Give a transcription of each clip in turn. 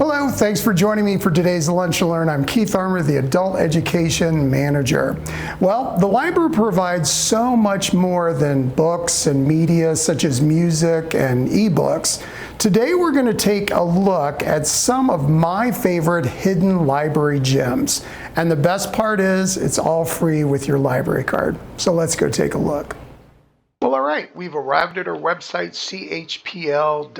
Hello, thanks for joining me for today's Lunch and Learn. I'm Keith Armour, the Adult Education Manager. Well, the library provides so much more than books and media such as music and ebooks. Today we're going to take a look at some of my favorite hidden library gems. And the best part is it's all free with your library card. So let's go take a look. Well, all right, we've arrived at our website, chpl.org.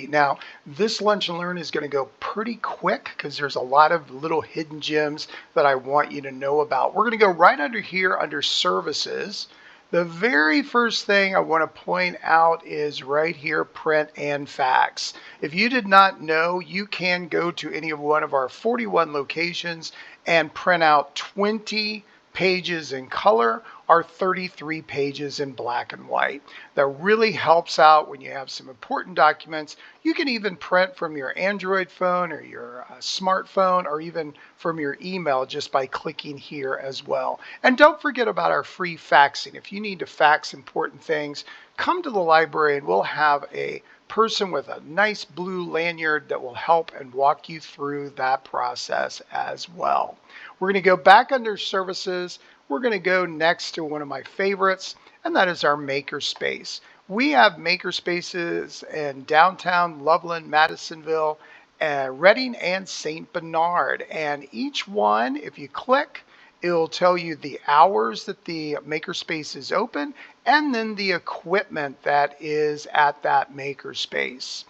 Now, this Lunch and Learn is going to go pretty quick because there's a lot of little hidden gems that I want you to know about. We're going to go right under here under Services. The very first thing I want to point out is right here, print and fax. If you did not know, you can go to any of one of our 41 locations and print out 20 pages in color or 33 pages in black and white. That really helps out when you have some important documents. You can even print from your Android phone or your smartphone or even from your email just by clicking here as well. And don't forget about our free faxing. If you need to fax important things, come to the library and we'll have a person with a nice blue lanyard that will help and walk you through that process as well. We're going to go back under Services. We're going to go next to one of my favorites, and that is our MakerSpace. We have MakerSpaces in downtown Loveland, Madisonville, Reading, and St. Bernard. And each one, if you click, it'll tell you the hours that the MakerSpace is open and then the equipment that is at that MakerSpace.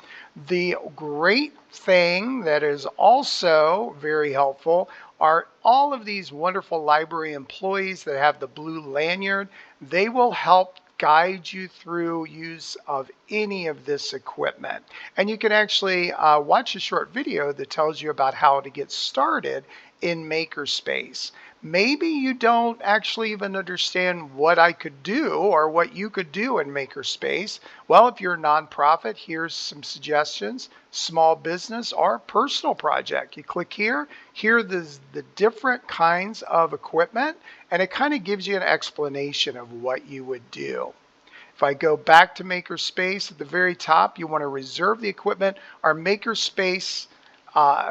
The great thing that is also very helpful are all of these wonderful library employees that have the blue lanyard. They will help guide you through use of any of this equipment. And you can actually watch a short video that tells you about how to get started in MakerSpace. Maybe you don't actually even understand what I could do or what you could do in MakerSpace. Well, if you're a nonprofit, here's some suggestions. Small business or personal project. You click here, here there's the different kinds of equipment, and it kind of gives you an explanation of what you would do. If I go back to MakerSpace, at the very top, you want to reserve the equipment. Our MakerSpace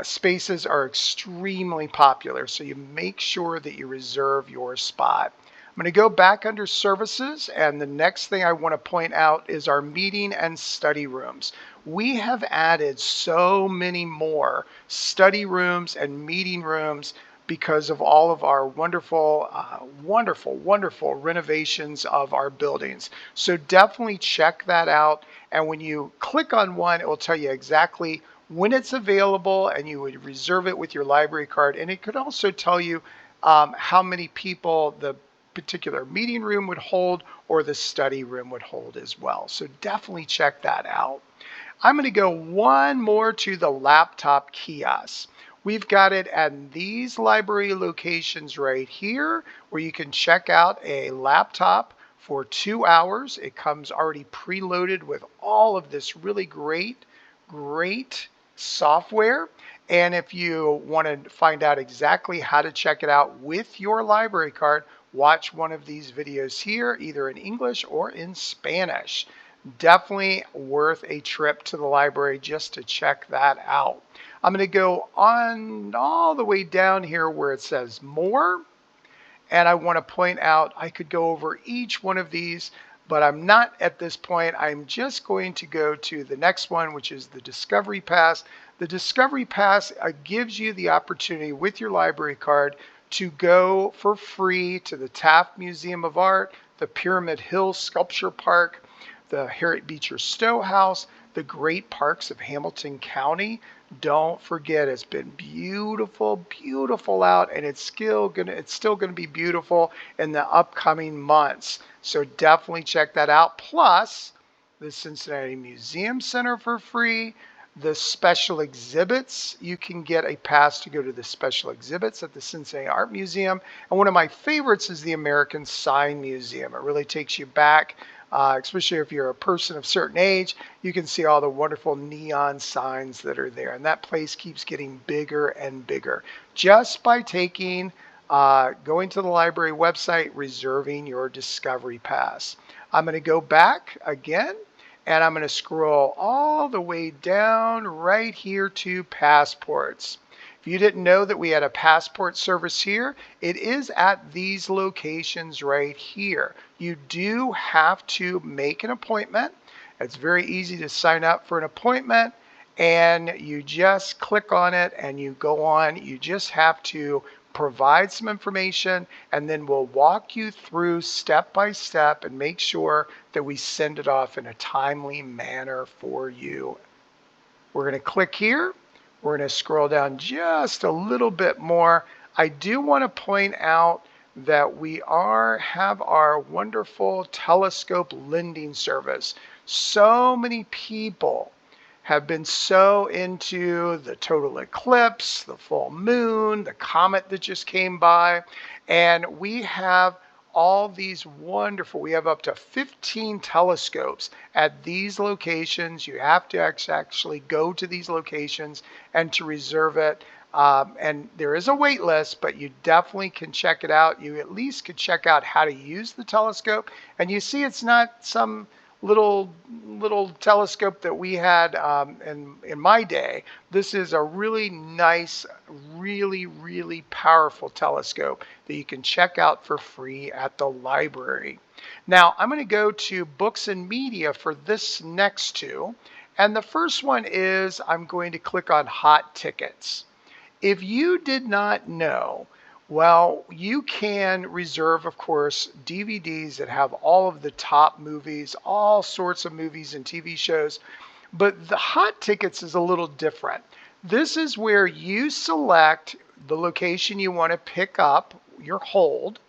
spaces are extremely popular, so you make sure that you reserve your spot. I'm going to go back under Services, and the next thing I want to point out is our meeting and study rooms. We have added so many more study rooms and meeting rooms because of all of our wonderful, wonderful renovations of our buildings. So definitely check that out, and when you click on one, it will tell you exactly when it's available, and you would reserve it with your library card. And it could also tell you how many people the particular meeting room would hold or the study room would hold as well. So definitely check that out. I'm going to go one more to the laptop kiosk. We've got it at these library locations right here where you can check out a laptop for 2 hours. It comes already preloaded with all of this really great software. And if you want to find out exactly how to check it out with your library card, watch one of these videos here, either in English or in Spanish. Definitely worth a trip to the library just to check that out. I'm going to go on all the way down here where it says More. And I want to point out, I could go over each one of these, but I'm not at this point. I'm just going to go to the next one, which is the Discovery Pass. The Discovery Pass gives you the opportunity with your library card to go for free to the Taft Museum of Art, the Pyramid Hill Sculpture Park, the Harriet Beecher Stowe House, the great parks of Hamilton County. Don't forget, it's been beautiful out, and it's still gonna be beautiful in the upcoming months. So definitely check that out. Plus, the Cincinnati Museum Center for free. The special exhibits, you can get a pass to go to the special exhibits at the Cincinnati Art Museum. And one of my favorites is the American Sign Museum. It really takes you back, especially if you're a person of certain age. You can see all the wonderful neon signs that are there. And that place keeps getting bigger and bigger just by taking going to the library website, reserving your Discovery Pass. I'm going to go back again and I'm going to scroll all the way down right here to passports. If you didn't know that we had a passport service here, it is at these locations right here. You do have to make an appointment. It's very easy to sign up for an appointment, and you just click on it and you go on. You just have to provide some information, and then we'll walk you through step by step and make sure that we send it off in a timely manner for you. We're going to click here. We're going to scroll down just a little bit more. I do want to point out that we have our wonderful telescope lending service. So many people have been so into the total eclipse, the full moon, the comet that just came by, and we have all these wonderful, we have up to 15 telescopes at these locations. You have to actually go to these locations and to reserve it. And there is a wait list, but you definitely can check it out. You at least could check out how to use the telescope. And you see it's not some little telescope that we had in my day. This is a really nice, really powerful telescope that you can check out for free at the library. Now I'm going to go to books and media for this next two, and the first one is I'm going to click on hot tickets. If you did not know, well, you can reserve, of course, DVDs that have all of the top movies, all sorts of movies and TV shows, but the hot tickets is a little different. This is where you select the location you want to pick up your hold,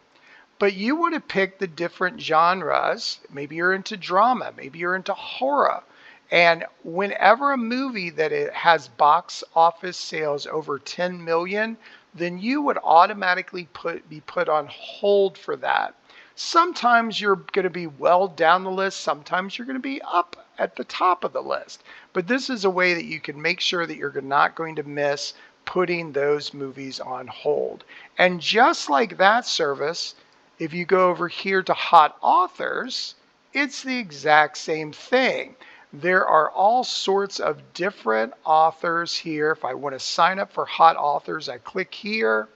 but you want to pick the different genres. Maybe you're into drama, maybe you're into horror. And whenever a movie that it has box office sales over 10 million, then you would automatically be put on hold for that. Sometimes you're going to be well down the list. Sometimes you're going to be up at the top of the list. But this is a way that you can make sure that you're not going to miss putting those movies on hold. And just like that service, if you go over here to hot authors, it's the exact same thing. There are all sorts of different authors here. If I want to sign up for hot authors, I click here,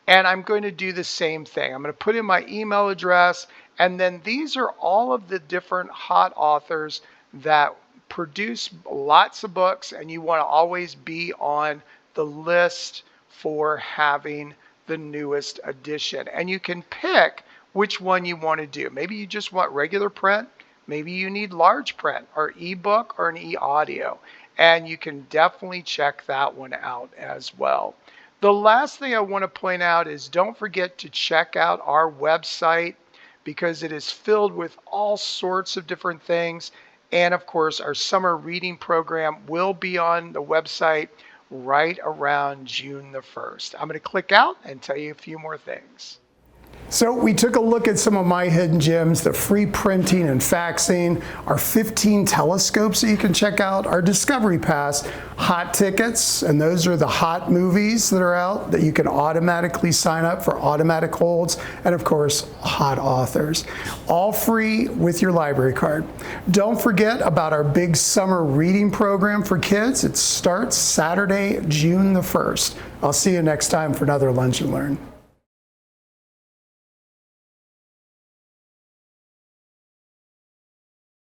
and I'm going to do the same thing. I'm going to put in my email address, and then these are all of the different hot authors that produce lots of books, and you want to always be on the list for having the newest edition. And you can pick which one you want to do. Maybe you just want regular print. Maybe you need large print or ebook or an e-audio, and you can definitely check that one out as well. The last thing I want to point out is don't forget to check out our website, because it is filled with all sorts of different things. And of course, our summer reading program will be on the website right around June the 1st. I'm going to click out and tell you a few more things. So we took a look at some of my hidden gems, the free printing and faxing, our 15 telescopes that you can check out, our Discovery Pass, hot tickets, and those are the hot movies that are out that you can automatically sign up for automatic holds, and of course, hot authors. All free with your library card. Don't forget about our big summer reading program for kids. It starts Saturday, June the 1st. I'll see you next time for another Lunch and Learn.